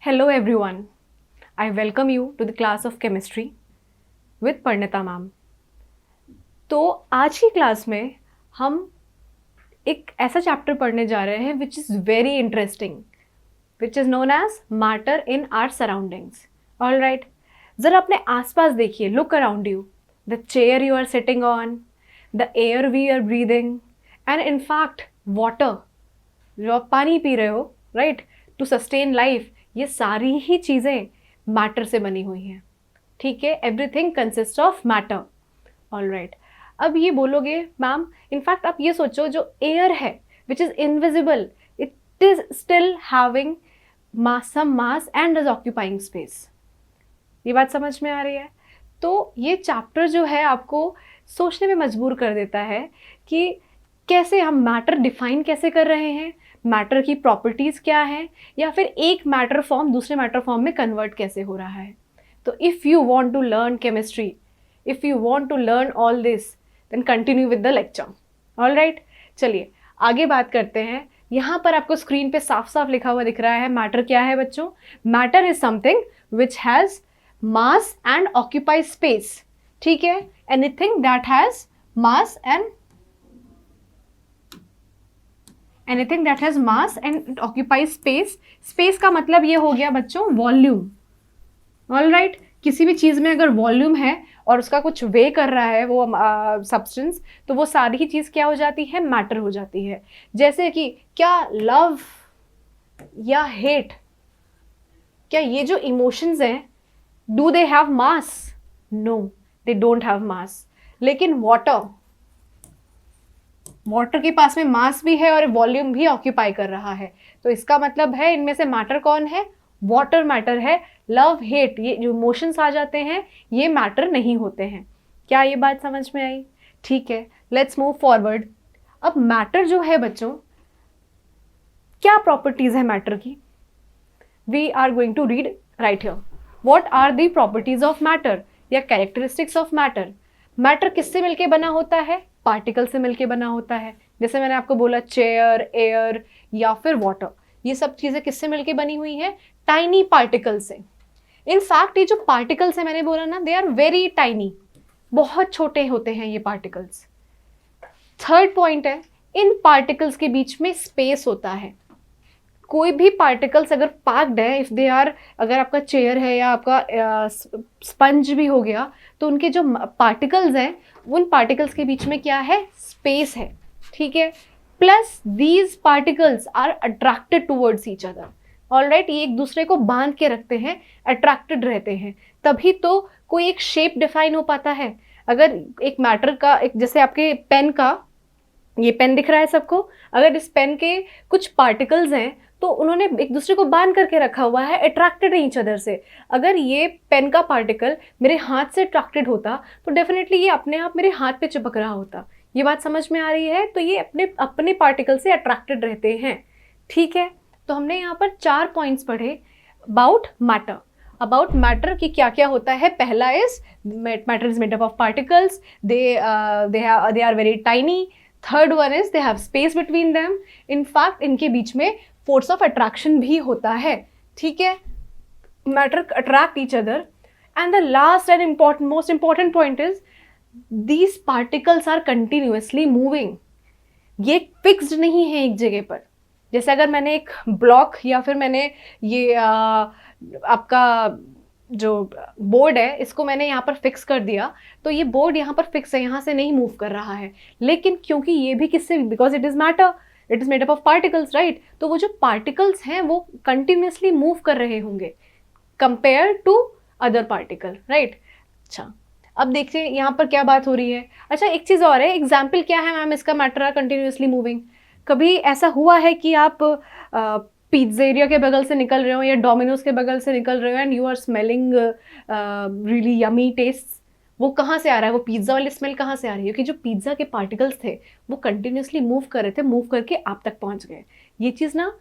Hello everyone. I welcome you to the class of chemistry with Parnita ma'am. तो आज की class में हम एक ऐसा चैप्टर पढ़ने जा रहे हैं which is very interesting, which is known as matter in our surroundings. All right, ज़रा अपने आसपास देखिए, look around you, the chair you are sitting on, the air we are breathing and in fact water, जो आप पानी P रहे हो, right, to sustain life, ये सारी ही चीज़ें मैटर से बनी हुई हैं। ठीक है, everything consist of matter. All right, अब ये बोलोगे मैम, इनफैक्ट आप ये सोचो, जो एयर है which is invisible, it is still having some mass and is occupying space. ये बात समझ में आ रही है? तो ये चैप्टर जो है आपको सोचने में मजबूर कर देता है कि कैसे हम मैटर डिफाइन कैसे कर रहे हैं, मैटर की प्रॉपर्टीज़ क्या हैं, या फिर एक मैटर फॉर्म दूसरे मैटर फॉर्म में कन्वर्ट कैसे हो रहा है। तो if you want to learn chemistry, if you want to learn all this, then continue with the lecture. All right, चलिए आगे बात करते हैं। यहाँ पर आपको स्क्रीन पे साफ साफ लिखा हुआ दिख रहा है, मैटर क्या है बच्चों? Matter is something which has mass and occupy space. ठीक है, anything that has mass and anything that has mass and occupies space. Space का मतलब ये हो गया बच्चों वॉल्यूम। ऑल राइट, किसी भी चीज़ में अगर वॉल्यूम है और उसका कुछ वे कर रहा है वो सब्सटेंस, तो वो सारी ही चीज़ क्या हो जाती है? मैटर हो जाती है। जैसे कि क्या लव या हेट, क्या ये जो इमोशंस हैं, do they have mass? No, they don't have mass. लेकिन वाटर के पास में मास भी है और वॉल्यूम भी ऑक्यूपाई कर रहा है, तो इसका मतलब है इनमें से मैटर कौन है? वाटर मैटर है। लव हेट, ये जो इमोशंस आ जाते हैं, ये मैटर नहीं होते हैं। क्या ये बात समझ में आई? ठीक है, लेट्स मूव फॉरवर्ड। अब मैटर जो है बच्चों, क्या प्रॉपर्टीज है मैटर की? We are going to read right here. What are the properties of matter या कैरेक्टरिस्टिक्स ऑफ मैटर? मैटर किससे मिलके बना होता है? पार्टिकल से मिलके बना होता है। जैसे मैंने आपको बोला, चेयर, एयर या फिर वाटर, ये सब चीज़ें किससे मिलके बनी हुई है? टाइनी पार्टिकल से। इनफैक्ट ये जो पार्टिकल्स है, मैंने बोला ना, दे आर वेरी टाइनी, बहुत छोटे होते हैं ये पार्टिकल्स। थर्ड पॉइंट है, इन पार्टिकल्स के बीच में स्पेस होता है। कोई भी पार्टिकल्स अगर पैक्ड है, इफ दे आर, अगर आपका चेयर है या आपका स्पंज भी हो गया, तो उनके जो पार्टिकल्स हैं, उन पार्टिकल्स के बीच में क्या है? स्पेस है। ठीक है, plus these particles are attracted towards each other. All right, ये एक दूसरे को बांध के रखते हैं, अट्रैक्टेड रहते हैं, तभी तो कोई एक शेप डिफाइन हो पाता है। अगर एक मैटर का, एक जैसे आपके पेन का, ये पेन दिख रहा है सबको, अगर इस पेन के कुछ पार्टिकल्स हैं तो उन्होंने एक दूसरे को बांध करके रखा हुआ है, अट्रैक्टेड है ईच अदर से। अगर ये पेन का पार्टिकल मेरे हाथ से अट्रैक्टेड होता तो डेफिनेटली ये अपने आप मेरे हाथ पे चिपक रहा होता। ये बात समझ में आ रही है? तो ये अपने अपने पार्टिकल से अट्रैक्टेड रहते हैं। ठीक है, तो हमने यहाँ पर 4 पॉइंट्स पढ़े अबाउट मैटर। अबाउट मैटर की क्या क्या होता है? पहला is matter is made up of particles, they are very tiny. Third one is they have space between them. In fact इनके बीच में फोर्स ऑफ अट्रैक्शन भी होता है। ठीक है, matter attract each other. And the last and important, most important point is these particles are continuously moving. ये fixed नहीं है एक जगह पर। जैसे अगर मैंने एक ब्लॉक या फिर मैंने ये आपका जो बोर्ड है, इसको मैंने यहाँ पर फिक्स कर दिया, तो ये बोर्ड यहाँ पर फिक्स है, यहाँ से नहीं मूव कर रहा है। लेकिन क्योंकि ये भी किससे, because it is matter, it is made up of particles, right, तो वो जो पार्टिकल्स हैं वो कंटिन्यूसली मूव कर रहे होंगे compare to other particle, right. अच्छा, अब देखिए यहाँ पर क्या बात हो रही है। अच्छा, एक चीज़ और है, एग्जाम्पल क्या है मैम इसका? Matter are continuously moving. कभी ऐसा हुआ है कि आप पिज्जेरिया के बगल से निकल रहे हो या डोमिनोज के बगल से निकल रहे हो and you are smelling really yummy taste? वो कहाँ से आ रहा है? वो पिज़्ज़ा वाली स्मेल कहाँ से आ रही है? क्योंकि जो पिज़्ज़ा के पार्टिकल्स थे वो कंटिन्यूसली मूव कर रहे थे, मूव करके आप तक पहुँच गए। ये चीज़ ना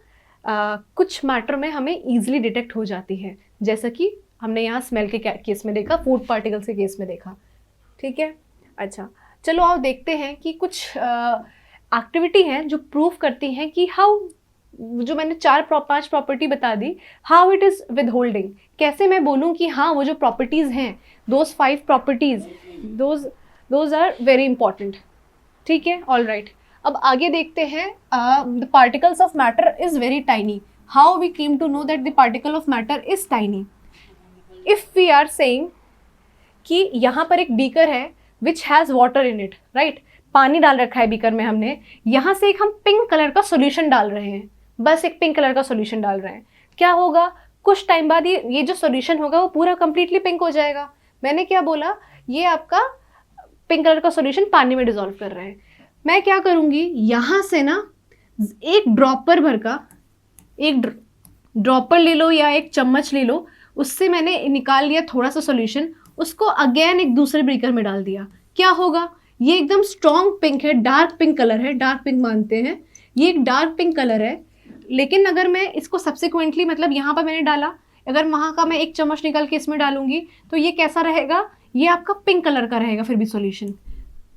कुछ मैटर में हमें ईजिली डिटेक्ट हो जाती है, जैसा कि हमने यहाँ स्मेल के केस में देखा, फूड पार्टिकल्स के केस में देखा। ठीक है, अच्छा चलो आओ देखते हैं कि कुछ एक्टिविटी हैं जो प्रूव करती हैं कि हाउ जो मैंने 4-5 प्रॉपर्टी बता दी, how it is with holding, कैसे मैं बोलूँ कि हाँ वो जो प्रॉपर्टीज़ हैं, those 5 properties, those are very important. ठीक है, ऑल राइट। अब आगे देखते हैं, the particles of matter is very tiny, how we came to know that the particle of matter is tiny. If we are saying कि यहाँ पर एक बीकर है which has water in it, right, पानी डाल रखा है बीकर में हमने, यहाँ से एक हम पिंक कलर का सोल्यूशन डाल रहे हैं, बस एक पिंक कलर का सोल्यूशन डाल रहे हैं, क्या होगा, कुछ टाइम बाद ये जो सोल्यूशन होगा वो पूरा कंप्लीटली पिंक हो जाएगा। मैंने क्या बोला, ये आपका पिंक कलर का सोल्यूशन पानी में डिजोल्व कर रहे हैं। मैं क्या करूँगी, यहाँ से ना एक ड्रॉपर भर का, एक ड्रॉपर ले लो या एक चम्मच ले लो, उससे मैंने निकाल लिया थोड़ा सा सोल्यूशन, उसको अगेन एक दूसरे बीकर में डाल दिया। क्या होगा, ये एकदम स्ट्रॉन्ग पिंक है, डार्क पिंक कलर है, डार्क पिंक मानते हैं, ये एक डार्क पिंक कलर है। लेकिन अगर मैं इसको सब्सिक्वेंटली, मतलब यहाँ पर मैंने डाला, अगर वहाँ का मैं एक चम्मच निकाल के इसमें डालूंगी तो ये कैसा रहेगा, ये आपका पिंक कलर का रहेगा फिर भी सॉल्यूशन।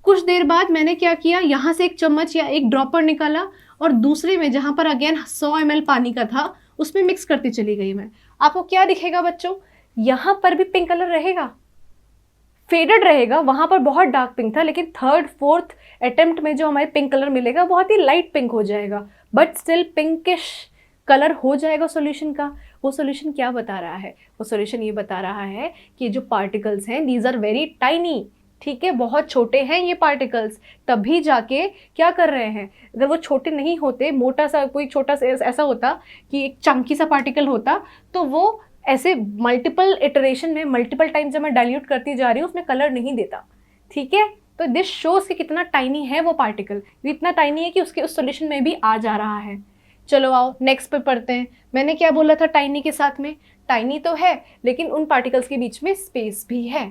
कुछ देर बाद मैंने क्या किया, यहाँ से एक चम्मच या एक ड्रॉपर निकाला और दूसरे में जहाँ पर अगेन 100 ml पानी का था उसमें मिक्स करती चली गई मैं। आपको क्या दिखेगा बच्चों, यहाँ पर भी पिंक कलर रहेगा, फेडेड रहेगा, वहाँ पर बहुत डार्क पिंक था, लेकिन 3rd 4th अटेम्प्ट में जो हमारे पिंक कलर मिलेगा बहुत ही लाइट पिंक हो जाएगा, बट स्टिल पिंकिश कलर हो जाएगा सॉल्यूशन का। वो सॉल्यूशन क्या बता रहा है, वो सॉल्यूशन ये बता रहा है कि जो पार्टिकल्स हैं दीज आर वेरी टाइनी, ठीक है, बहुत छोटे हैं ये पार्टिकल्स, तभी जाके क्या कर रहे हैं। अगर वो छोटे नहीं होते, मोटा सा कोई छोटा सा ऐसा होता कि एक चंकी सा पार्टिकल होता, तो वो ऐसे मल्टीपल इटरेशन में मल्टीपल टाइम जब मैं डाइल्यूट करती जा रही हूँ उसमें कलर नहीं देता। ठीक है, तो दिस शोज कि कितना टाइनी है वो पार्टिकल, इतना टाइनी है कि उसके उस सॉल्यूशन में भी आ जा रहा है। चलो आओ नेक्स्ट पे पढ़ते हैं। मैंने क्या बोला था टाइनी के साथ में, टाइनी तो है लेकिन उन पार्टिकल्स के बीच में स्पेस भी है।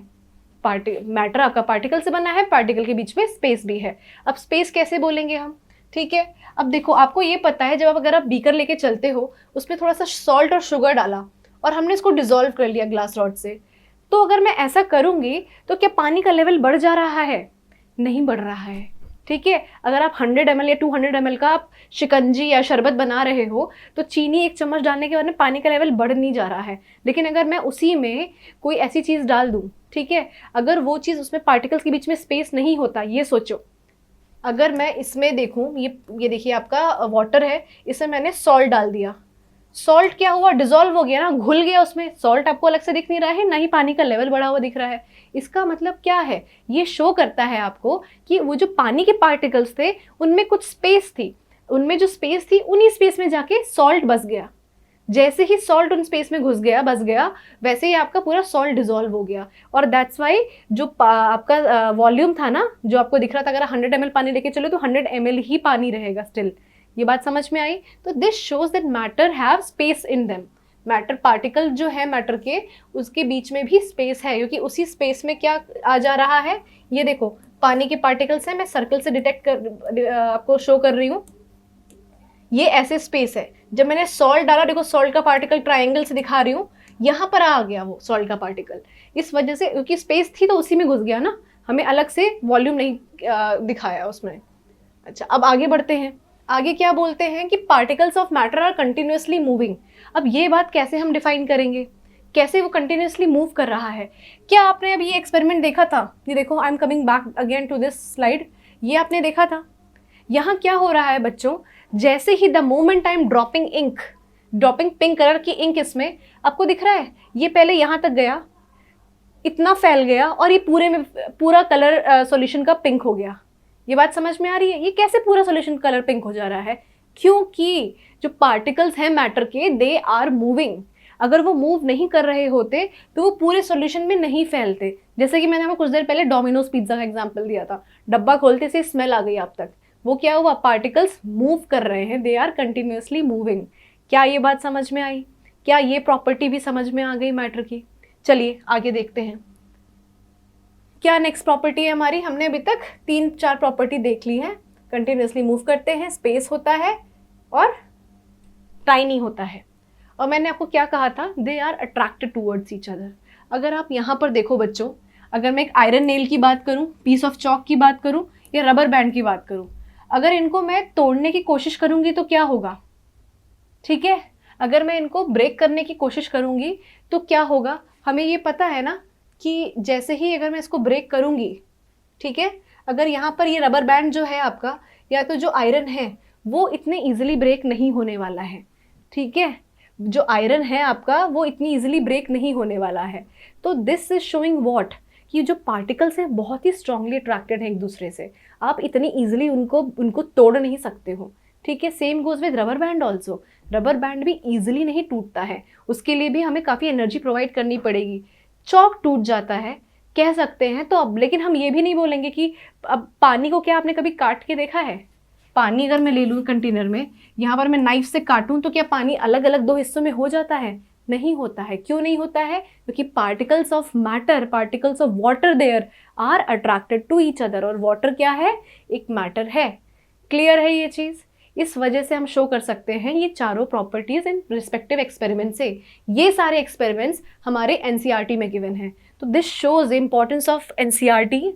मैटर आपका पार्टिकल से बना है, पार्टिकल के बीच में स्पेस भी है। अब स्पेस कैसे बोलेंगे हम, ठीक है, अब देखो आपको ये पता है, जब अगर आप बीकर लेके चलते हो उसमें थोड़ा सा सॉल्ट और शुगर डाला और हमने इसको डिसॉल्व कर लिया ग्लास रॉड से, तो अगर मैं ऐसा करूँगी तो क्या पानी का लेवल बढ़ जा रहा है, नहीं बढ़ रहा है। ठीक है, अगर आप 100 ml या 200 ml का आप शिकंजी या शरबत बना रहे हो तो चीनी 1 चम्मच डालने के बाद में पानी का लेवल बढ़ नहीं जा रहा है। लेकिन अगर मैं उसी में कोई ऐसी चीज़ डाल दूँ, ठीक है, अगर वो चीज़ उसमें पार्टिकल्स के बीच में स्पेस नहीं होता, ये सोचो, अगर मैं इसमें देखूँ, ये देखिए आपका वाटर है, इसमें मैंने सॉल्ट डाल दिया, सॉल्ट क्या हुआ, डिजोल्व हो गया ना, घुल गया उसमें, सॉल्ट आपको अलग से दिख नहीं रहा है, ना ही पानी का लेवल बढ़ा हुआ दिख रहा है। इसका मतलब क्या है, ये शो करता है आपको कि वो जो पानी के पार्टिकल्स थे उनमें कुछ स्पेस थी, उनमें जो स्पेस थी उन्हीं स्पेस में जाके सॉल्ट बस गया। जैसे ही सॉल्ट उन स्पेस में घुस गया, बस गया, वैसे ही आपका पूरा सॉल्ट डिजोल्व हो गया। और दैट्स वाई जो आपका वॉल्यूम था ना, जो आपको दिख रहा था, अगर 100 ml पानी लेके चलो तो 100 ml ही पानी रहेगा स्टिल। ये बात समझ में आई। तो this shows that matter have space in them. Matter particle जो है मैटर के, उसके बीच में भी स्पेस है, क्योंकि उसी स्पेस में क्या आ जा रहा है, ये देखो पानी के पार्टिकल्स हैं, मैं सर्कल से डिटेक्ट कर आपको शो कर रही हूँ, ये ऐसे स्पेस है। जब मैंने सॉल्ट डाला, देखो सॉल्ट का पार्टिकल ट्राइंगल से दिखा रही हूँ, यहाँ पर आ गया वो सॉल्ट का पार्टिकल, इस वजह से क्योंकि स्पेस थी तो उसी में घुस गया ना, हमें अलग से वॉल्यूम नहीं दिखाया उसमें। अच्छा, अब आगे बढ़ते हैं। आगे क्या बोलते हैं कि particles of matter are continuously moving. अब ये बात कैसे हम डिफाइन करेंगे, कैसे वो कंटिन्यूसली मूव कर रहा है। क्या आपने अभी ये एक्सपेरिमेंट देखा था, ये देखो, I am coming back again to this slide, ये आपने देखा था। यहाँ क्या हो रहा है बच्चों, जैसे ही the moment I am dropping ink, dropping pink colour की इंक, इसमें आपको दिख रहा है ये पहले यहाँ तक गया, इतना फैल गया और ये पूरे में पूरा कलर सॉल्यूशन का पिंक हो गया। ये बात समझ में आ रही है, ये कैसे पूरा सॉल्यूशन कलर पिंक हो जा रहा है, क्योंकि जो पार्टिकल्स हैं मैटर के, दे आर मूविंग। अगर वो मूव नहीं कर रहे होते तो वो पूरे सॉल्यूशन में नहीं फैलते। जैसे कि मैंने आपको कुछ देर पहले डोमिनोज पिज्जा का एग्जांपल दिया था, डब्बा खोलते से स्मेल आ गई आप तक, वो क्या हुआ, पार्टिकल्स मूव कर रहे हैं, दे आर कंटिन्यूसली मूविंग। क्या ये बात समझ में आई, क्या ये प्रॉपर्टी भी समझ में आ गई मैटर की। चलिए आगे देखते हैं क्या नेक्स्ट प्रॉपर्टी है हमारी। हमने अभी तक 3-4 प्रॉपर्टी देख ली है। कंटिन्यूसली मूव करते हैं, स्पेस होता है और टाइनी होता है। और मैंने आपको क्या कहा था, they are attracted towards each other. अगर आप यहाँ पर देखो बच्चों, अगर मैं एक आयरन नेल की बात करूँ, पीस ऑफ चॉक की बात करूँ या रबर बैंड की बात करूँ, अगर इनको मैं तोड़ने की कोशिश करूँगी तो क्या होगा, ठीक है। अगर मैं इनको ब्रेक करने की कोशिश करूँगी तो क्या होगा, हमें ये पता है ना कि जैसे ही अगर मैं इसको ब्रेक करूँगी, ठीक है, अगर यहाँ पर ये रबर बैंड जो है आपका या तो जो आयरन है वो इतने इजीली ब्रेक नहीं होने वाला है, ठीक है, जो आयरन है आपका वो इतनी इजीली ब्रेक नहीं होने वाला है। तो दिस इज शोइंग व्हाट, कि जो पार्टिकल्स हैं बहुत ही स्ट्रांगली अट्रैक्टेड हैं एक दूसरे से, आप इतनी इजीली उनको तोड़ नहीं सकते हो, ठीक है। Same goes with rubber band also, rubber band भी इजीली नहीं टूटता है, उसके लिए भी हमें काफ़ी एनर्जी प्रोवाइड करनी पड़ेगी। चॉक टूट जाता है कह सकते हैं तो अब, लेकिन हम ये भी नहीं बोलेंगे कि अब पानी को क्या आपने कभी काट के देखा है? पानी अगर मैं ले लूँ कंटेनर में, यहाँ पर मैं नाइफ से काटूँ तो क्या पानी अलग अलग दो हिस्सों में हो जाता है? नहीं होता है। क्यों नहीं होता है? क्योंकि particles of matter, particles of water there are attracted to each other, और वाटर क्या है? एक मैटर है। क्लियर है ये चीज़? इस वजह से हम शो कर सकते हैं ये चारों प्रॉपर्टीज इन रिस्पेक्टिव एक्सपेरिमेंट से। ये सारे एक्सपेरिमेंट्स हमारे एनसीईआरटी में गिवन हैं। तो this shows importance of NCERT,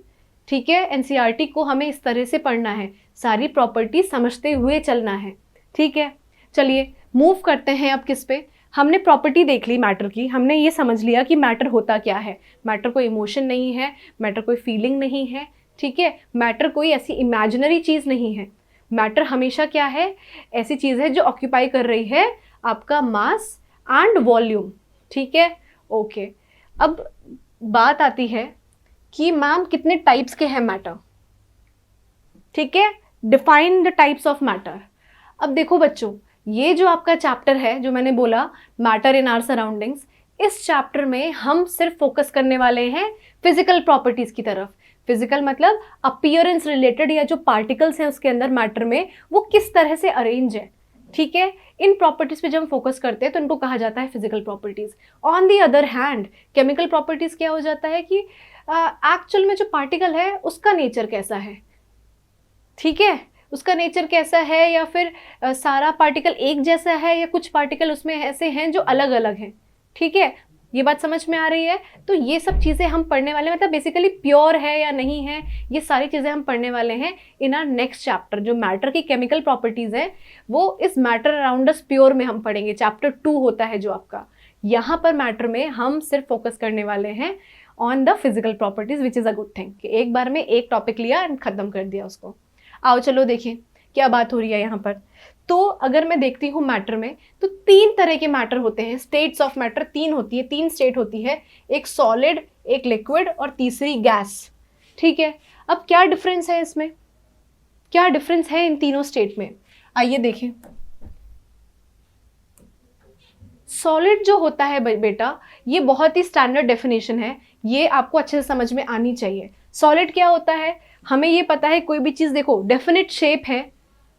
ठीक है। एनसीईआरटी को हमें इस तरह से पढ़ना है, सारी प्रॉपर्टी समझते हुए चलना है, ठीक है। चलिए मूव करते हैं अब किस पे। हमने प्रॉपर्टी देख ली मैटर की, हमने ये समझ लिया कि मैटर होता क्या है। मैटर कोई इमोशन नहीं है, मैटर कोई फीलिंग नहीं है, ठीक है। मैटर कोई ऐसी इमेजिनरी चीज़ नहीं है। मैटर हमेशा क्या है? ऐसी चीज़ है जो ऑक्यूपाई कर रही है आपका मास एंड वॉल्यूम, ठीक है। ओके, अब बात आती है कि मैम कितने टाइप्स के हैं मैटर, ठीक है। Define the types of matter. अब देखो बच्चों, ये जो आपका चैप्टर है जो मैंने बोला मैटर इन आवर सराउंडिंग्स, इस चैप्टर में हम सिर्फ फोकस करने वाले हैं फिजिकल प्रॉपर्टीज की तरफ। फिजिकल मतलब अपीयरेंस रिलेटेड, या जो पार्टिकल्स हैं उसके अंदर मैटर में वो किस तरह से अरेंज है, ठीक है। इन प्रॉपर्टीज पे जब हम फोकस करते हैं तो इनको कहा जाता है physical properties. On the other hand chemical properties क्या हो जाता है कि एक्चुअल में जो पार्टिकल है उसका नेचर कैसा है, ठीक है, उसका नेचर कैसा है, या फिर सारा पार्टिकल एक जैसा है या कुछ पार्टिकल उसमें ऐसे हैं जो अलग अलग हैं, ठीक है। ये बात समझ में आ रही है? तो ये सब चीज़ें हम पढ़ने वाले हैं, मतलब बेसिकली प्योर है या नहीं है, ये सारी चीज़ें हम पढ़ने वाले हैं इन आर नेक्स्ट चैप्टर। जो मैटर की केमिकल प्रॉपर्टीज़ हैं वो इस मैटर अराउंड अस प्योर में हम पढ़ेंगे, चैप्टर 2 होता है जो आपका। यहाँ पर मैटर में हम सिर्फ फोकस करने वाले हैं on the physical properties, which is a good thing कि एक बार में एक टॉपिक लिया एंड खत्म कर दिया उसको। आओ चलो देखिए क्या बात हो रही है यहाँ पर। तो अगर मैं देखती हूँ मैटर में, तो 3 तरह के मैटर होते हैं, स्टेट्स ऑफ मैटर 3 होती है, 3 स्टेट होती है, एक सॉलिड, एक लिक्विड और तीसरी गैस, ठीक है। अब क्या डिफरेंस है इसमें, क्या डिफरेंस है इन तीनों स्टेट में, आइए देखें। सॉलिड जो होता है बेटा, ये बहुत ही स्टैंडर्ड डेफिनेशन है, ये आपको अच्छे से समझ में आनी चाहिए। सॉलिड क्या होता है, हमें ये पता है कोई भी चीज़ देखो डेफिनेट शेप है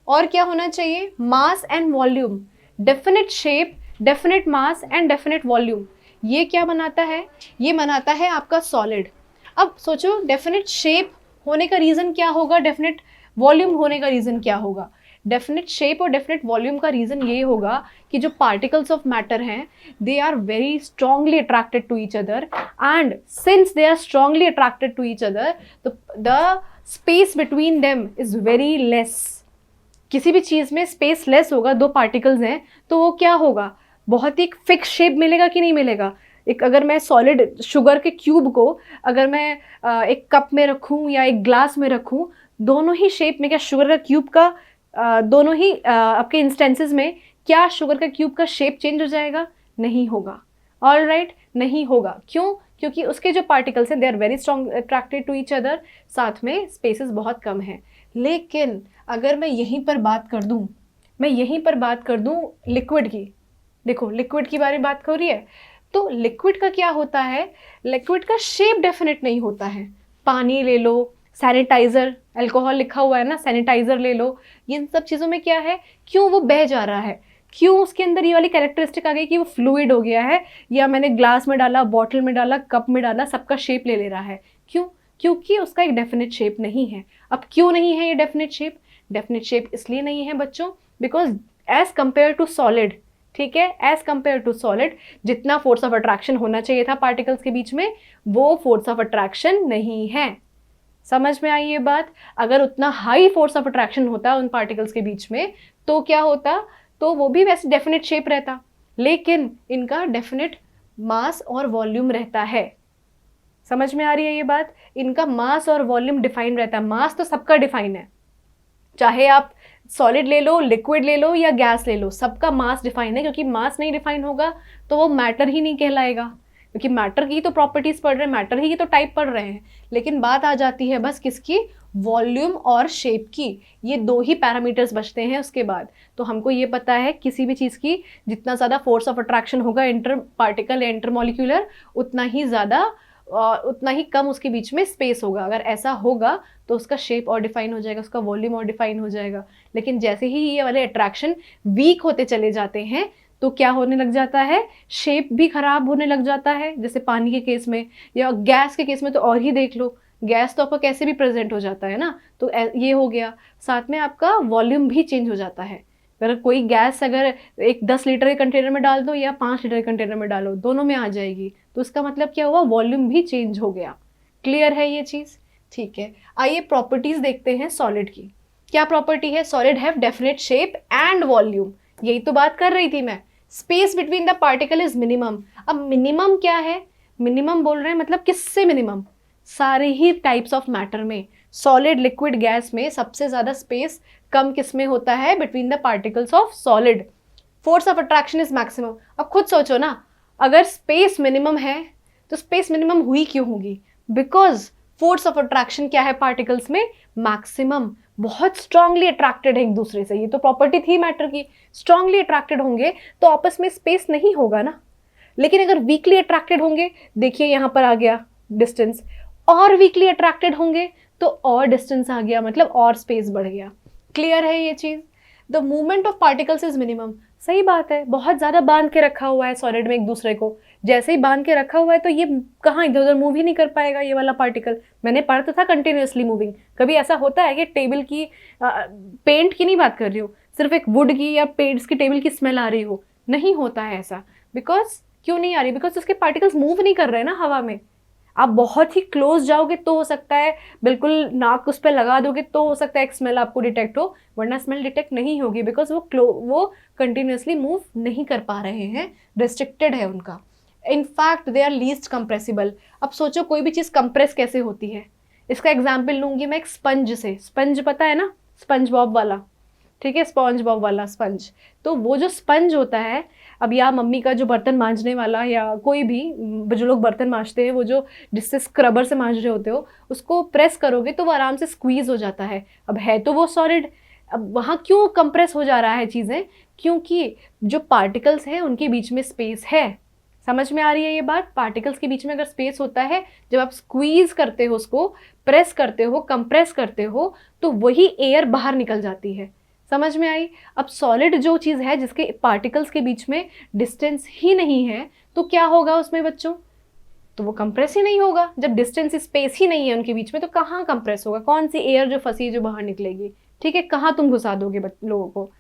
और क्या होना चाहिए, mass and volume. Definite shape, definite mass and definite volume, ये क्या बनाता है, ये बनाता है आपका सॉलिड। अब सोचो डेफिनेट शेप होने का रीज़न क्या होगा, डेफिनेट वॉल्यूम होने का रीज़न क्या होगा। डेफिनेट शेप और डेफिनेट वॉल्यूम का रीज़न ये होगा कि जो पार्टिकल्स ऑफ मैटर हैं they are very strongly attracted to each other, and since they are strongly attracted to each other the space between them is very less. किसी भी चीज़ में स्पेस लेस होगा, 2 पार्टिकल्स हैं तो वो क्या होगा, बहुत ही फिक्स शेप मिलेगा कि नहीं मिलेगा। एक अगर मैं सॉलिड शुगर के क्यूब को अगर मैं एक कप में रखूं या एक ग्लास में रखूं, दोनों ही शेप में क्या शुगर का क्यूब का दोनों ही आपके इंस्टेंसेस में क्या शुगर का क्यूब का शेप चेंज हो जाएगा? नहीं होगा। ऑल राइट, नहीं होगा। क्यों? क्योंकि उसके जो पार्टिकल्स हैं they are very strong attracted to each other, साथ में स्पेसेस बहुत कम हैं। लेकिन अगर मैं यहीं पर बात कर दूं, मैं यहीं पर बात कर दूं लिक्विड की, देखो लिक्विड की बारे में बात हो रही है, तो लिक्विड का क्या होता है, लिक्विड का शेप डेफिनेट नहीं होता है। पानी ले लो, सैनिटाइज़र, अल्कोहल लिखा हुआ है ना, सैनिटाइज़र ले लो, इन सब चीज़ों में क्या है, क्यों वो बह जा रहा है, क्यों उसके अंदर ये वाली कैरेक्टरिस्टिक आ गई कि वो फ्लूइड हो गया है, या मैंने ग्लास में डाला, बॉटल में डाला, कप में डाला, सबका शेप ले ले रहा है। क्यों? क्योंकि उसका एक डेफिनेट शेप नहीं है। अब क्यों नहीं है ये डेफिनेट शेप? डेफिनेट शेप इसलिए नहीं है बच्चों because as compare to solid, ठीक है, एज कंपेयर टू सॉलिड जितना फोर्स ऑफ अट्रैक्शन होना चाहिए था पार्टिकल्स के बीच में, वो फोर्स ऑफ अट्रैक्शन नहीं है। समझ में आई ये बात? अगर उतना हाई फोर्स ऑफ अट्रैक्शन होता उन पार्टिकल्स के बीच में तो क्या होता, तो वो भी वैसे डेफिनेट शेप रहता, लेकिन इनका डेफिनेट मास और वॉल्यूम रहता है। समझ में आ रही है ये बात? इनका मास और वॉल्यूम डिफाइन रहता है। मास तो सबका डिफाइन है, चाहे आप सॉलिड ले लो, लिक्विड ले लो या गैस ले लो, सबका मास डिफाइन है, क्योंकि मास नहीं डिफाइन होगा तो वो मैटर ही नहीं कहलाएगा, क्योंकि मैटर की तो प्रॉपर्टीज पढ़ रहे हैं, मैटर ही तो टाइप पढ़ रहे हैं। लेकिन बात आ जाती है बस किसकी? वॉल्यूम और शेप की। ये दो ही पैरामीटर्स बचते हैं उसके बाद। तो हमको ये पता है किसी भी चीज़ की जितना ज़्यादा फोर्स ऑफ अट्रैक्शन होगा इंटर पार्टिकल या इंटर मॉलिक्यूलर, उतना ही कम उसके बीच में स्पेस होगा। अगर ऐसा होगा तो उसका शेप और डिफाइन हो जाएगा, उसका वॉल्यूम और डिफाइन हो जाएगा। लेकिन जैसे ही ये वाले अट्रैक्शन वीक होते चले जाते हैं तो क्या होने लग जाता है? शेप भी खराब होने लग जाता है, जैसे पानी के केस में या गैस के केस में तो और ही देख लो, गैस तो आपका कैसे भी प्रेजेंट हो जाता है ना, तो ये हो गया। साथ में आपका वॉल्यूम भी चेंज हो जाता है। अगर कोई गैस अगर एक 10 लीटर के कंटेनर में डाल दो या 5 लीटर के कंटेनर में डालो, दोनों में आ जाएगी, तो इसका मतलब क्या हुआ? वॉल्यूम भी चेंज हो गया। क्लियर है ये चीज़? ठीक है, आइए प्रॉपर्टीज देखते हैं सॉलिड की। क्या प्रॉपर्टी है? Solid have definite shape and volume. यही तो बात कर रही थी मैं। Space between the particle is minimum. अब मिनिमम क्या है? मिनिमम बोल रहे हैं मतलब किससे मिनिमम? सारे ही टाइप्स ऑफ मैटर में, सॉलिड, लिक्विड, गैस में सबसे ज़्यादा स्पेस कम किस में होता है? Between the particles of solid. Force of attraction is maximum. अब खुद सोचो ना, अगर स्पेस मिनिमम है तो स्पेस मिनिमम हुई क्यों होगी? बिकॉज फोर्स ऑफ अट्रैक्शन क्या है पार्टिकल्स में? मैक्सिमम। बहुत स्ट्रांगली अट्रैक्टेड है एक दूसरे से, ये तो प्रॉपर्टी थी मैटर की। स्ट्रांगली अट्रैक्टेड होंगे तो आपस में स्पेस नहीं होगा ना। लेकिन अगर वीकली अट्रैक्टेड होंगे, देखिए यहाँ पर आ गया डिस्टेंस, और वीकली अट्रैक्टेड होंगे तो और डिस्टेंस आ गया, मतलब और स्पेस बढ़ गया। क्लियर है ये चीज़? The movement of particles is minimum. सही बात है, बहुत ज़्यादा बांध के रखा हुआ है सॉलिड में एक दूसरे को। जैसे ही बांध के रखा हुआ है तो ये कहाँ इधर उधर मूव ही नहीं कर पाएगा ये वाला पार्टिकल। मैंने पढ़ा तो था कंटिन्यूसली मूविंग। कभी ऐसा होता है कि टेबल की पेंट की नहीं बात कर रही हूँ, सिर्फ एक वुड की या पेंट्स की टेबल की स्मेल आ रही हो? नहीं होता है ऐसा। बिकॉज क्यों नहीं आ रही? बिकॉज उसके पार्टिकल्स मूव नहीं कर रहे हैं ना हवा में। आप बहुत ही क्लोज जाओगे तो हो सकता है, बिल्कुल नाक उस पर लगा दोगे तो हो सकता है एक स्मेल आपको डिटेक्ट हो, वरना स्मेल डिटेक्ट नहीं होगी। बिकॉज वो कंटिन्यूसली मूव नहीं कर पा रहे हैं, रिस्ट्रिक्टेड है उनका। In fact they are least compressible. अब सोचो कोई भी चीज़ कंप्रेस कैसे होती है। इसका एग्जाम्पल लूँगी मैं एक स्पंज से। स्पंज पता है ना, स्पंज बॉब वाला, ठीक है, स्पॉन्ज बॉब वाला स्पंज। तो वो जो स्पंज होता है, अब या मम्मी का जो बर्तन मांजने वाला या कोई भी जो लोग बर्तन मांजते हैं, वो जो जिससे स्क्रबर से मांज रहे होते हो, उसको प्रेस करोगे तो वो आराम से स्क्वीज हो जाता है। अब है तो वो सॉलिड, अब वहाँ क्यों कंप्रेस हो जा रहा है चीज़ें? क्योंकि जो पार्टिकल्स हैं उनके बीच में स्पेस है। समझ में आ रही है ये बात? पार्टिकल्स के बीच में अगर स्पेस होता है, जब आप स्क्वीज करते हो, उसको प्रेस करते हो, कंप्रेस करते हो, तो वही एयर बाहर निकल जाती है। समझ में आई? अब सॉलिड जो चीज़ है जिसके पार्टिकल्स के बीच में डिस्टेंस ही नहीं है, तो क्या होगा उसमें बच्चों? तो वो कंप्रेस ही नहीं होगा। जब डिस्टेंस स्पेस ही नहीं है उनके बीच में तो कहाँ कंप्रेस होगा? कौन सी एयर जो फंसी जो बाहर निकलेगी? ठीक है, कहाँ तुम घुसा दोगे लोगों को?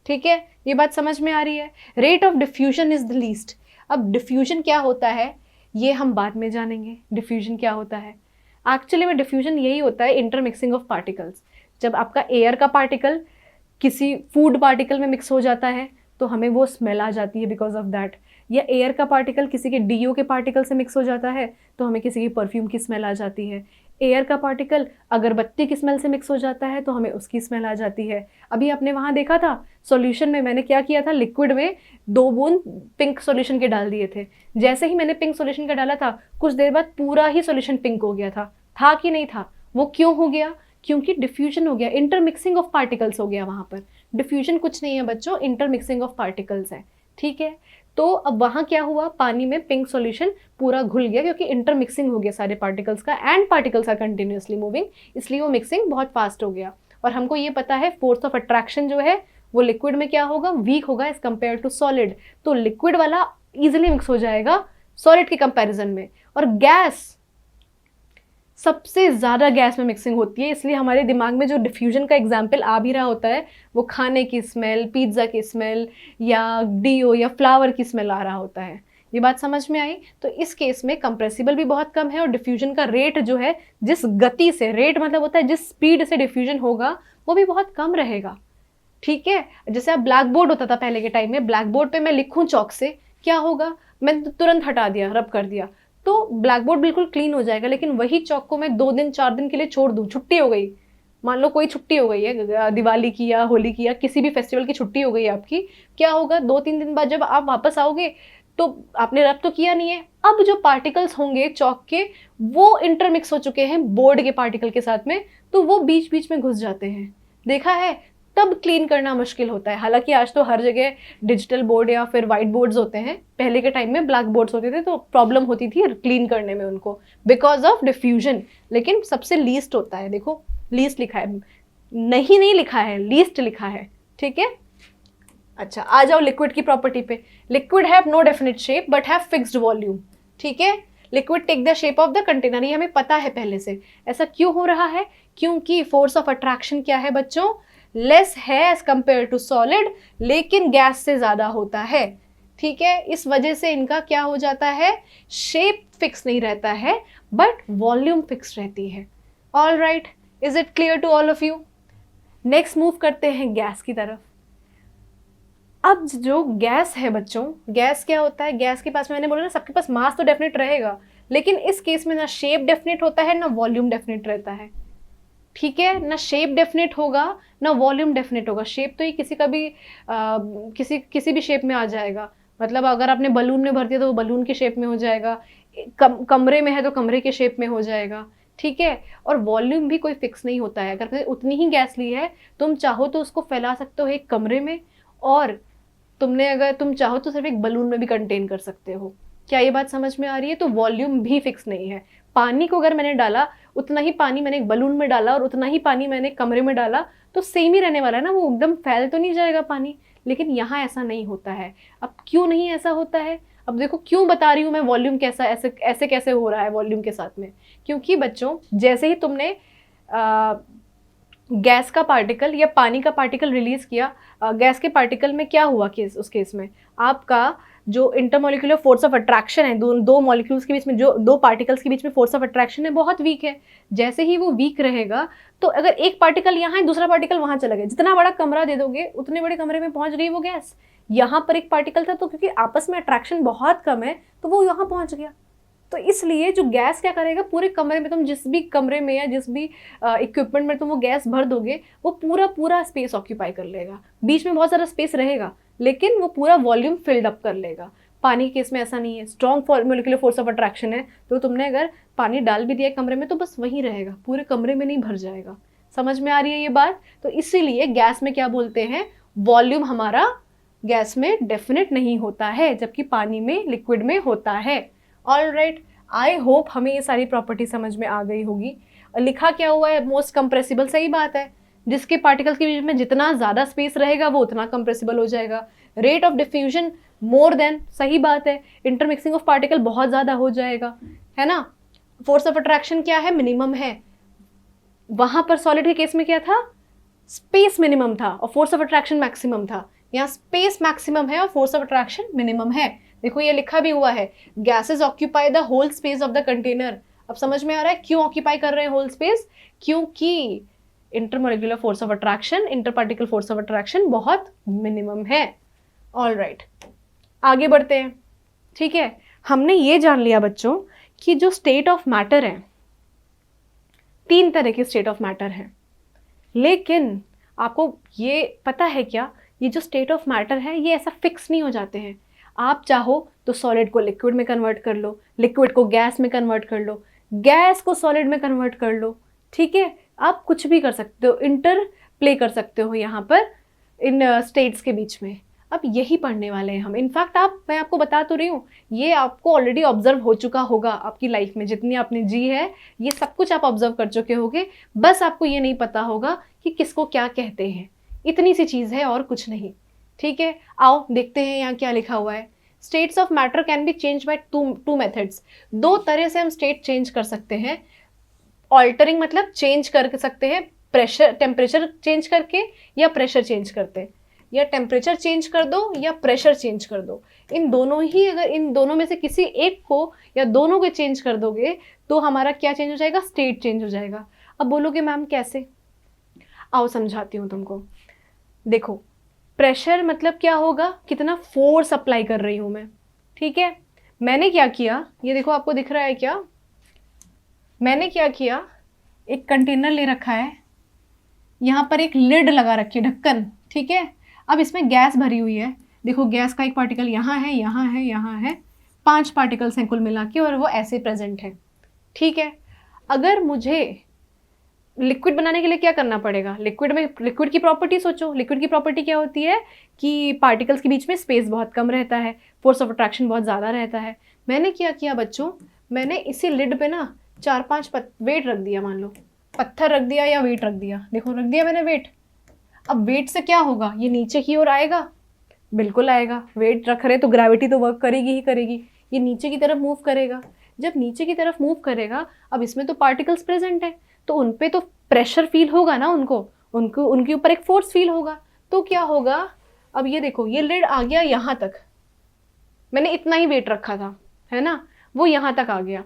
ठीक है, ये बात समझ में आ रही है? Rate of diffusion is the least. अब डिफ्यूजन क्या होता है ये हम बाद में जानेंगे। डिफ्यूजन क्या होता है एक्चुअली में? डिफ्यूजन यही होता है इंटरमिक्सिंग ऑफ पार्टिकल्स। जब आपका एयर का पार्टिकल किसी फूड पार्टिकल में मिक्स हो जाता है तो हमें वो स्मेल आ जाती है बिकॉज ऑफ दैट। या एयर का पार्टिकल किसी के डीओ के पार्टिकल से मिक्स हो जाता है तो हमें किसी की परफ्यूम की स्मेल आ जाती है। एयर का पार्टिकल अगरबत्ती की स्मेल से मिक्स हो जाता है तो हमें उसकी स्मेल आ जाती है। अभी आपने वहाँ देखा था सॉल्यूशन में मैंने क्या किया था, लिक्विड में 2 बूंद पिंक सॉल्यूशन के डाल दिए थे। जैसे ही मैंने पिंक सॉल्यूशन का डाला था, कुछ देर बाद पूरा ही सॉल्यूशन पिंक हो गया था कि नहीं था? वो क्यों हो गया? क्योंकि डिफ्यूजन हो गया, इंटरमिक्सिंग ऑफ पार्टिकल्स हो गया वहाँ पर। डिफ्यूजन कुछ नहीं है बच्चों, इंटरमिक्सिंग ऑफ पार्टिकल्स है। ठीक है, तो अब वहाँ क्या हुआ, पानी में पिंक सॉल्यूशन पूरा घुल गया क्योंकि इंटरमिक्सिंग हो गया सारे पार्टिकल्स का, and particles are continuously moving, इसलिए वो मिक्सिंग बहुत फास्ट हो गया। और हमको ये पता है फोर्स ऑफ अट्रैक्शन जो है वो लिक्विड में क्या होगा, वीक होगा एज कम्पेयर टू सॉलिड। तो लिक्विड वाला इजिली मिक्स हो जाएगा सॉलिड के कंपेरिजन में। और गैस, सबसे ज़्यादा गैस में मिक्सिंग होती है, इसलिए हमारे दिमाग में जो डिफ्यूजन का एग्जाम्पल आ भी रहा होता है वो खाने की स्मेल, पिज्ज़ा की स्मेल या डीओ या फ्लावर की स्मेल आ रहा होता है। ये बात समझ में आई? तो इस केस में कंप्रेसिबल भी बहुत कम है और डिफ्यूजन का रेट जो है, जिस गति से, रेट मतलब होता है जिस स्पीड से डिफ्यूजन होगा वो भी बहुत कम रहेगा। ठीक है, जैसे आप ब्लैक बोर्ड होता था पहले के टाइम में, ब्लैक बोर्ड पे मैं लिखूं चौक से, क्या होगा, मैंने तुरंत हटा दिया, रब कर दिया, तो ब्लैक बोर्ड बिल्कुल क्लीन हो जाएगा। लेकिन वही चौक को मैं 2 दिन 4 दिन के लिए छोड़ दूं, छुट्टी हो गई, मान लो कोई छुट्टी हो गई है, दिवाली की या होली की या किसी भी फेस्टिवल की छुट्टी हो गई है आपकी, क्या होगा, 2-3 दिन बाद जब आप वापस आओगे तो आपने रब तो किया नहीं है, अब जो पार्टिकल्स होंगे चौक के वो इंटरमिक्स हो चुके हैं बोर्ड के पार्टिकल के साथ में, तो वो बीच बीच में घुस जाते हैं, देखा है, तब क्लीन करना मुश्किल होता है। हालांकि आज तो हर जगह डिजिटल बोर्ड या फिर वाइट बोर्ड्स होते हैं, पहले के टाइम में ब्लैक बोर्ड्स होते थे तो प्रॉब्लम होती थी क्लीन करने में उनको बिकॉज ऑफ डिफ्यूजन। लेकिन सबसे लीस्ट होता है, देखो लीस्ट लिखा है, नहीं लिखा है, लीस्ट लिखा है, ठीक है। अच्छा, आ जाओ लिक्विड की प्रॉपर्टी पे। Liquid have no definite shape but have fixed volume, ठीक है। Liquid take the shape of the container, ये हमें पता है पहले से। ऐसा क्यों हो रहा है, क्योंकि फोर्स ऑफ अट्रैक्शन क्या है बच्चों, लेस है एज कंपेयर टू सॉलिड, लेकिन गैस से ज्यादा होता है, ठीक है। इस वजह से इनका क्या हो जाता है, शेप फिक्स नहीं रहता है बट वॉल्यूम फिक्स रहती है। All right, is it clear to all of you. Next move करते हैं गैस की तरफ। अब जो गैस है बच्चों, गैस क्या होता है, गैस के पास, मैंने बोला ना सबके पास मास तो डेफिनेट रहेगा, लेकिन इस केस में ना शेप डेफिनेट होता है ना वॉल्यूम डेफिनेट रहता है, ठीक है। ना शेप डेफिनेट होगा ना वॉल्यूम डेफिनेट होगा। शेप तो ये किसी का भी किसी भी शेप में आ जाएगा, मतलब अगर आपने बलून में भर दिया तो वो बलून के शेप में हो जाएगा, कमरे में है तो कमरे के शेप में हो जाएगा, ठीक है। और वॉल्यूम भी कोई फिक्स नहीं होता है, अगर उतनी ही गैस ली है तुम चाहो तो उसको फैला सकते हो एक कमरे में, और अगर तुम चाहो तो सिर्फ एक बलून में भी कंटेन कर सकते हो। क्या ये बात समझ में आ रही है। तो वॉल्यूम भी फिक्स नहीं है। पानी को अगर मैंने डाला, उतना ही पानी मैंने एक बलून में डाला और उतना ही पानी मैंने कमरे में डाला तो सेम ही रहने वाला है ना, वो एकदम फैल तो नहीं जाएगा पानी। लेकिन यहाँ ऐसा नहीं होता है। अब क्यों नहीं ऐसा होता है, अब देखो क्यों बता रही हूँ मैं, वॉल्यूम कैसा ऐसे कैसे हो रहा है वॉल्यूम के साथ में। क्योंकि बच्चों जैसे ही तुमने गैस का पार्टिकल या पानी का पार्टिकल रिलीज किया, गैस के पार्टिकल में क्या हुआ उस केस में, आपका जो इंटरमोलिकुलर फोर्स ऑफ अट्रैक्शन है, दो मॉलिक्यूल्स के बीच में, जो दो पार्टिकल्स के बीच में फोर्स ऑफ अट्रैक्शन है, बहुत वीक है। जैसे ही वो वीक रहेगा तो अगर एक पार्टिकल यहाँ है दूसरा पार्टिकल वहां चला गया, जितना बड़ा कमरा दे दोगे उतने बड़े कमरे में पहुंच गई वो गैस। यहाँ पर एक पार्टिकल था तो क्योंकि आपस में अट्रैक्शन बहुत कम है तो वो यहाँ पहुंच गया। तो इसलिए जो गैस क्या करेगा, पूरे कमरे में, तुम जिस भी कमरे में या जिस भी इक्विपमेंट में तुम वो गैस भर दोगे वो पूरा स्पेस ऑक्यूपाई कर लेगा। बीच में बहुत सारा स्पेस रहेगा लेकिन वो पूरा वॉल्यूम फिल्ड अप कर लेगा। पानी के केस में ऐसा नहीं है, strong molecular force of attraction है, तो तुमने अगर पानी डाल भी दिया कमरे में तो बस वहीं रहेगा, पूरे कमरे में नहीं भर जाएगा। समझ में आ रही है ये बात। तो इसीलिए गैस में क्या बोलते हैं, वॉल्यूम हमारा गैस में डेफिनेट नहीं होता है, जबकि पानी में, लिक्विड में होता है। ऑल राइट, आई होप हमें ये सारी प्रॉपर्टी समझ में आ गई होगी। लिखा क्या हुआ है, मोस्ट कंप्रेसिबल, सही बात है, जिसके पार्टिकल्स के बीच में जितना ज़्यादा स्पेस रहेगा वो उतना कंप्रेसिबल हो जाएगा। Rate of diffusion more than, सही बात है, इंटरमिक्सिंग ऑफ पार्टिकल बहुत ज़्यादा हो जाएगा, है ना। फोर्स ऑफ अट्रैक्शन क्या है, मिनिमम है। वहाँ पर सॉलिड के केस में क्या था, स्पेस मिनिमम था और फोर्स ऑफ अट्रैक्शन मैक्सिमम था। यहाँ स्पेस मैक्सिमम है और फोर्स ऑफ अट्रैक्शन मिनिमम है। देखो ये लिखा भी हुआ है, gases occupy the whole space of the container. अब समझ में आ रहा है क्यों ऑक्यूपाई कर रहे हैं होल स्पेस, क्योंकि intermolecular force of attraction, inter particle force of attraction बहुत मिनिमम है। ऑल राइट, आगे बढ़ते हैं। ठीक है, हमने ये जान लिया बच्चों कि जो स्टेट ऑफ मैटर है, 3 तरह के स्टेट ऑफ मैटर है। लेकिन आपको ये पता है क्या, ये जो स्टेट ऑफ मैटर है ये ऐसा फिक्स नहीं हो जाते हैं। आप चाहो तो सॉलिड को लिक्विड में कन्वर्ट कर लो, लिक्विड को गैस में कन्वर्ट कर लो, गैस को सॉलिड में कन्वर्ट कर लो, ठीक है। आप कुछ भी कर सकते हो, इंटर प्ले कर सकते हो यहाँ पर इन स्टेट्स के बीच में। अब यही पढ़ने वाले हैं हम। इनफैक्ट मैं आपको बता तो रही हूँ, ये आपको ऑलरेडी ऑब्जर्व हो चुका होगा आपकी लाइफ में, जितनी आपने जी है ये सब कुछ आप ऑब्जर्व कर चुके होगे। बस आपको ये नहीं पता होगा कि किसको क्या कहते हैं, इतनी सी चीज़ है और कुछ नहीं। ठीक है, आओ देखते हैं यहाँ क्या लिखा हुआ है। States of matter can be change by two methods. 2 तरह से हम स्टेट चेंज कर सकते हैं। ऑल्टरिंग मतलब चेंज कर सकते हैं, प्रेशर, टेम्परेचर चेंज करके या प्रेशर चेंज करते, या टेम्परेचर चेंज कर दो या प्रेशर चेंज कर दो। इन दोनों ही, अगर इन दोनों में से किसी एक को या दोनों को चेंज कर दोगे तो हमारा क्या चेंज हो जाएगा, स्टेट चेंज हो जाएगा। अब बोलोगे मैम कैसे, आओ समझाती हूँ तुमको। देखो प्रेशर मतलब क्या होगा, कितना फोर्स अप्लाई कर रही हूँ मैं, ठीक है। मैंने क्या किया, ये देखो आपको दिख रहा है क्या, मैंने क्या किया, एक कंटेनर ले रखा है, यहाँ पर एक लिड लगा रखी है, ढक्कन, ठीक है। अब इसमें गैस भरी हुई है, देखो गैस का एक पार्टिकल यहाँ है, यहाँ है, यहाँ है, 5 पार्टिकल्स हैं कुल मिला के, और वो ऐसे प्रेजेंट है, ठीक है। अगर मुझे लिक्विड बनाने के लिए क्या करना पड़ेगा, लिक्विड में, लिक्विड की प्रॉपर्टी सोचो, लिक्विड की प्रॉपर्टी क्या होती है कि पार्टिकल्स के बीच में स्पेस बहुत कम रहता है, फोर्स ऑफ अट्रैक्शन बहुत ज़्यादा रहता है। मैंने क्या किया बच्चों, मैंने इसी लिड पे ना 4-5 वेट रख दिया, मान लो पत्थर रख दिया या वेट रख दिया, देखो रख दिया मैंने वेट। अब वेट से क्या होगा, ये नीचे की ओर आएगा, बिल्कुल आएगा, वेट रख रहे तो ग्रेविटी तो वर्क करेगी ही करेगी, ये नीचे की तरफ मूव करेगा। जब नीचे की तरफ मूव करेगा, अब इसमें तो पार्टिकल्स प्रेजेंट है, तो उन पे तो प्रेशर फील होगा ना, उनको उनके ऊपर एक फोर्स फील होगा, तो क्या होगा, अब ये देखो ये लिड आ गया यहाँ तक, मैंने इतना ही वेट रखा था, है ना, वो यहाँ तक आ गया।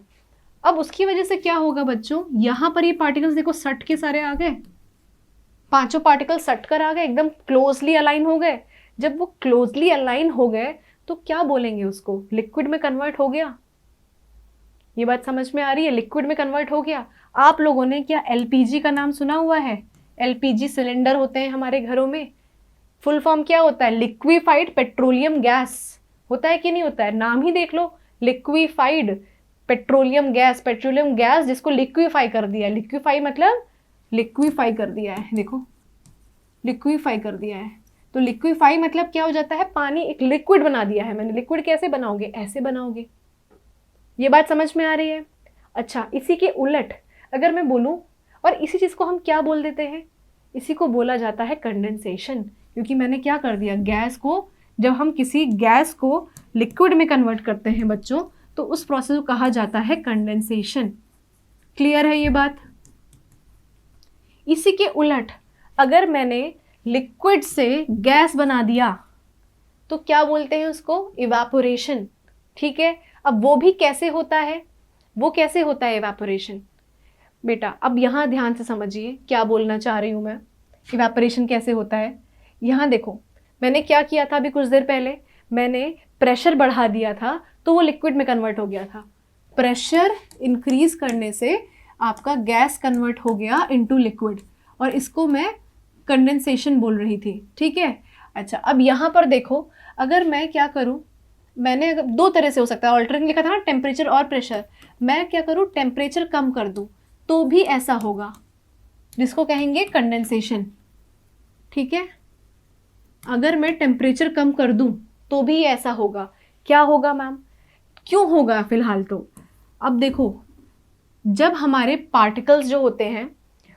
अब उसकी वजह से क्या होगा बच्चों, यहाँ पर ये पार्टिकल्स देखो सट के सारे आ गए, 5 पार्टिकल सट कर आ गए, एकदम क्लोजली अलाइन हो गए। जब वो क्लोजली अलाइन हो गए तो क्या बोलेंगे उसको, लिक्विड में कन्वर्ट हो गया। ये बात समझ में आ रही है, लिक्विड में कन्वर्ट हो गया। आप लोगों ने क्या एलपीजी का नाम सुना हुआ है, एलपीजी सिलेंडर होते हैं हमारे घरों में, फुल फॉर्म क्या होता है, लिक्विफाइड पेट्रोलियम गैस, होता है कि नहीं होता है, नाम ही देख लो, liquefied petroleum gas, petroleum gas जिसको लिक्विफाई कर दिया है, लिक्विफाई मतलब लिक्विफाई कर दिया है, देखो लिक्विफाई कर दिया है, तो लिक्विफाई मतलब क्या हो जाता है, पानी एक लिक्विड बना दिया है मैंने। लिक्विड कैसे बनाओगे, ऐसे बनाओगे, ये बात समझ में आ रही है। अच्छा, इसी के उलट अगर मैं बोलूं, और इसी चीज़ को हम क्या बोल देते हैं, इसी को बोला जाता है कंडेंसेशन, क्योंकि मैंने क्या कर दिया, गैस को, जब हम किसी गैस को लिक्विड में कन्वर्ट करते हैं बच्चों, तो उस प्रोसेस को कहा जाता है कंडेंसेशन। क्लियर है ये बात। इसी के उलट अगर मैंने लिक्विड से गैस बना दिया तो क्या बोलते हैं उसको, इवापोरेशन, ठीक है। अब वो भी कैसे होता है, वो कैसे होता है इवापोरेशन, बेटा अब यहाँ ध्यान से समझिए क्या बोलना चाह रही हूँ मैं, इवापोरेशन कैसे होता है। यहाँ देखो मैंने क्या किया था, अभी कुछ देर पहले मैंने प्रेशर बढ़ा दिया था तो वो लिक्विड में कन्वर्ट हो गया था, प्रेशर इंक्रीज करने से आपका गैस कन्वर्ट हो गया इनटू लिक्विड, और इसको मैं कंडेंसेशन बोल रही थी, ठीक है। अच्छा, अब यहाँ पर देखो, अगर मैं क्या करूँ, मैंने दो तरह से हो सकता है, ऑल्टरनेट लिखा था ना, टेम्परेचर और प्रेशर, मैं क्या करूँ, टेम्परेचर कम कर दूँ तो भी ऐसा होगा, जिसको कहेंगे कंडेंसेशन, ठीक है। अगर मैं टेम्परेचर कम कर दूँ तो भी ऐसा होगा, क्या होगा मैम, क्यों होगा फिलहाल तो, अब देखो जब हमारे पार्टिकल्स जो होते हैं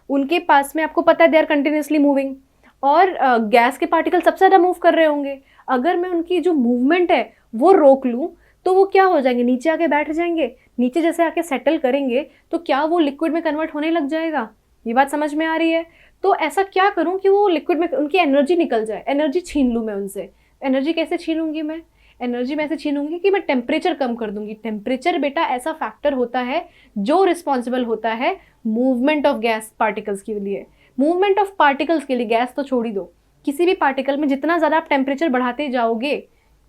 उनके पास में, आपको पता है दे आर कंटिन्यूसली मूविंग, और गैस के पार्टिकल सबसे ज़्यादा मूव कर रहे होंगे, अगर मैं उनकी जो मूवमेंट है वो रोक लूँ तो वो क्या हो जाएंगे, नीचे आके बैठ जाएंगे, नीचे जैसे आके सेटल करेंगे तो क्या वो लिक्विड में कन्वर्ट होने लग जाएगा। ये बात समझ में आ रही है। तो ऐसा क्या करूँ कि वो लिक्विड में उनकी एनर्जी निकल जाए, एनर्जी छीन लूँ मैं उनसे। एनर्जी कैसे छीनूंगी मैं, एनर्जी मैं ऐसे छीनूंगी कि मैं टेम्परेचर कम कर दूंगी। टेम्परेचर बेटा ऐसा फैक्टर होता है जो रिस्पॉन्सिबल होता है मूवमेंट ऑफ गैस पार्टिकल्स के लिए। मूवमेंट ऑफ पार्टिकल्स के लिए गैस तो छोड़ ही दो, किसी भी पार्टिकल में जितना ज़्यादा आप टेम्परेचर बढ़ाते जाओगे,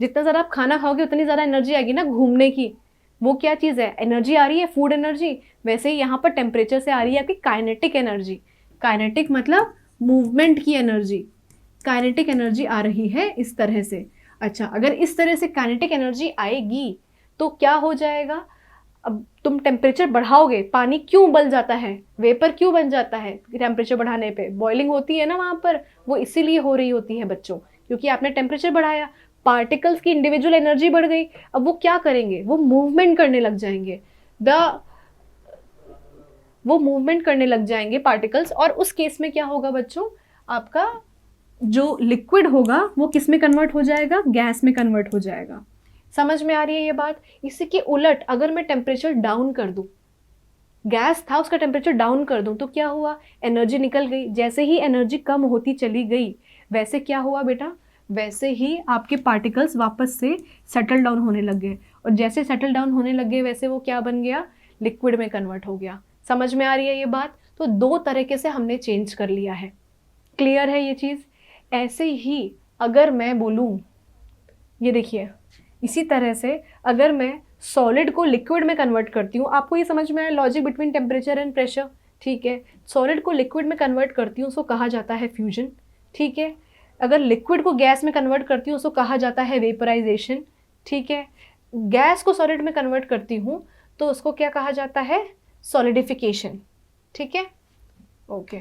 जितना ज़्यादा आप खाना खाओगे उतनी ज़्यादा एनर्जी आएगी ना घूमने की। वो क्या चीज़ है, एनर्जी आ रही है, फूड एनर्जी। वैसे ही यहाँ पर टेम्परेचर से आ रही है आपकी काइनेटिक एनर्जी। काइनेटिक मतलब मूवमेंट की एनर्जी, काइनेटिक एनर्जी आ रही है इस तरह से। अच्छा, अगर इस तरह से काइनेटिक एनर्जी आएगी तो क्या हो जाएगा, अब तुम टेम्परेचर बढ़ाओगे, पानी क्यों उबल जाता है, वेपर क्यों बन जाता है टेम्परेचर बढ़ाने पे, बॉइलिंग होती है ना वहाँ पर, वो इसीलिए हो रही होती है बच्चों, क्योंकि आपने टेम्परेचर बढ़ाया, पार्टिकल्स की इंडिविजुअल एनर्जी बढ़ गई। अब वो क्या करेंगे, वो मूवमेंट करने लग जाएंगे, वो मूवमेंट करने लग जाएंगे पार्टिकल्स, और उस केस में क्या होगा बच्चों, आपका जो लिक्विड होगा वो किस में कन्वर्ट हो जाएगा, गैस में कन्वर्ट हो जाएगा। समझ में आ रही है ये बात। इसी के उलट अगर मैं टेम्परेचर डाउन कर दूं, गैस था उसका टेम्परेचर डाउन कर दूं तो क्या हुआ, एनर्जी निकल गई। जैसे ही एनर्जी कम होती चली गई वैसे क्या हुआ बेटा, वैसे ही आपके पार्टिकल्स वापस से सेटल डाउन होने लग गए, और जैसे सेटल डाउन होने लग गए वैसे वो क्या बन गया, लिक्विड में कन्वर्ट हो गया। समझ में आ रही है ये बात। तो दो तरीके से हमने चेंज कर लिया है। क्लियर है ये चीज़। ऐसे ही अगर मैं बोलूँ, ये देखिए, इसी तरह से अगर मैं सॉलिड को लिक्विड में कन्वर्ट करती हूँ, आपको ये समझ में आया logic between temperature and pressure, ठीक है। सॉलिड को लिक्विड में कन्वर्ट करती हूँ उसको कहा जाता है फ्यूजन, ठीक है। अगर लिक्विड को गैस में कन्वर्ट करती हूँ उसको कहा जाता है वेपराइजेशन, ठीक है। गैस को सॉलिड में कन्वर्ट करती हूँ तो उसको क्या कहा जाता है, सॉलिडिफिकेशन, ठीक है। ओके,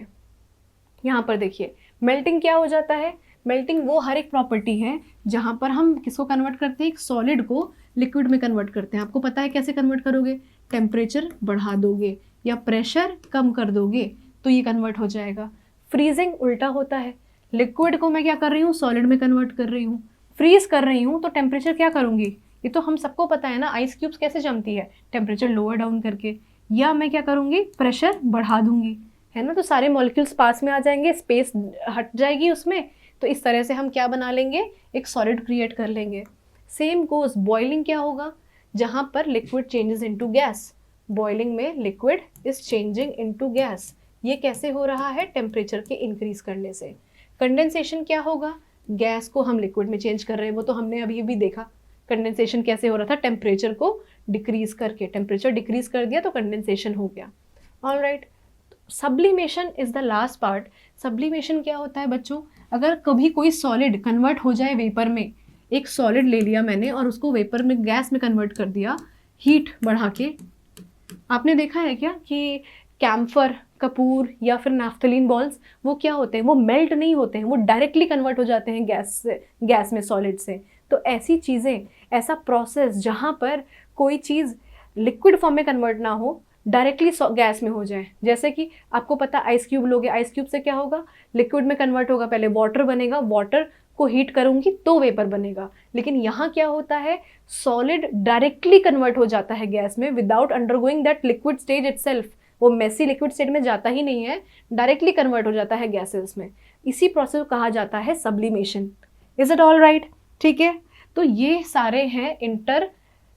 यहाँ पर देखिए मेल्टिंग क्या हो जाता है, मेल्टिंग वो हर एक प्रॉपर्टी है जहाँ पर हम किसको कन्वर्ट करते हैं, एक सॉलिड को लिक्विड में कन्वर्ट करते हैं। आपको पता है कैसे कन्वर्ट करोगे, टेम्परेचर बढ़ा दोगे या प्रेशर कम कर दोगे तो ये कन्वर्ट हो जाएगा। फ्रीजिंग उल्टा होता है, लिक्विड को मैं क्या कर रही हूँ, सॉलिड में कन्वर्ट कर रही हूँ, फ्रीज कर रही हूँ तो टेम्परेचर क्या करूँगी, ये तो हम सबको पता है ना, आइस क्यूब्स कैसे जमती है, टेम्परेचर लोअर डाउन करके, या मैं क्या करूँगी, प्रेशर बढ़ा दूंगी, है ना। तो सारे मॉलिक्यूल्स पास में आ जाएंगे, स्पेस हट जाएगी उसमें, तो इस तरह से हम क्या बना लेंगे, एक सॉलिड क्रिएट कर लेंगे। सेम गोज बॉइलिंग क्या होगा, जहाँ पर liquid changes into gas, boiling में liquid is changing into gas, ये कैसे हो रहा है, टेम्परेचर के इंक्रीज करने से। कंडेंसेशन क्या होगा, गैस को हम लिक्विड में चेंज कर रहे हैं, वो तो हमने अभी भी देखा कंडेंसेशन कैसे हो रहा था, टेम्परेचर को डिक्रीज करके, टेम्परेचर डिक्रीज कर दिया तो कंडेंसेशन हो गया। Alright, sublimation is the last part. Sublimation क्या होता है बच्चों, अगर कभी कोई सॉलिड कन्वर्ट हो जाए वेपर में, एक सॉलिड ले लिया मैंने और उसको वेपर में, गैस में कन्वर्ट कर दिया हीट बढ़ा के। आपने देखा है क्या कि कैम्फर, कपूर या फिर नाफ्थलीन बॉल्स, वो क्या होते हैं, वो मेल्ट नहीं होते हैं, वो डायरेक्टली कन्वर्ट हो जाते हैं गैस से, गैस में, सॉलिड से। तो ऐसी चीज़ें, ऐसा प्रोसेस जहाँ पर कोई चीज़ लिक्विड फॉर्म में कन्वर्ट ना हो, डायरेक्टली गैस में हो जाए। जैसे कि आपको पता आइस क्यूब लोगे, आइस क्यूब से क्या होगा, लिक्विड में कन्वर्ट होगा, पहले वाटर बनेगा, वाटर को हीट करूंगी तो वेपर बनेगा। लेकिन यहाँ क्या होता है, सॉलिड डायरेक्टली कन्वर्ट हो जाता है गैस में without undergoing that liquid stage itself, वो मेसी लिक्विड स्टेट में जाता ही नहीं है, डायरेक्टली कन्वर्ट हो जाता है गैसेस में। इसी प्रोसेस को कहा जाता है sublimation. Is it all right, ठीक है। तो ये सारे हैं inter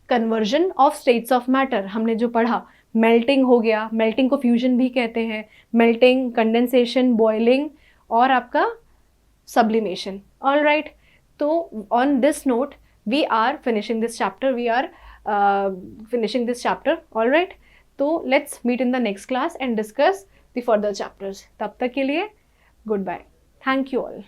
conversion of states of matter, हमने जो पढ़ा। मेल्टिंग हो गया, मेल्टिंग को फ्यूजन भी कहते हैं, मेल्टिंग, कंडेंसेशन, बॉइलिंग और आपका सब्लिमेशन। ऑल राइट, तो on this note we are finishing this chapter, we are finishing this chapter. All right, तो let's meet in the next class and discuss the further chapters. तब तक के लिए goodbye, thank you all.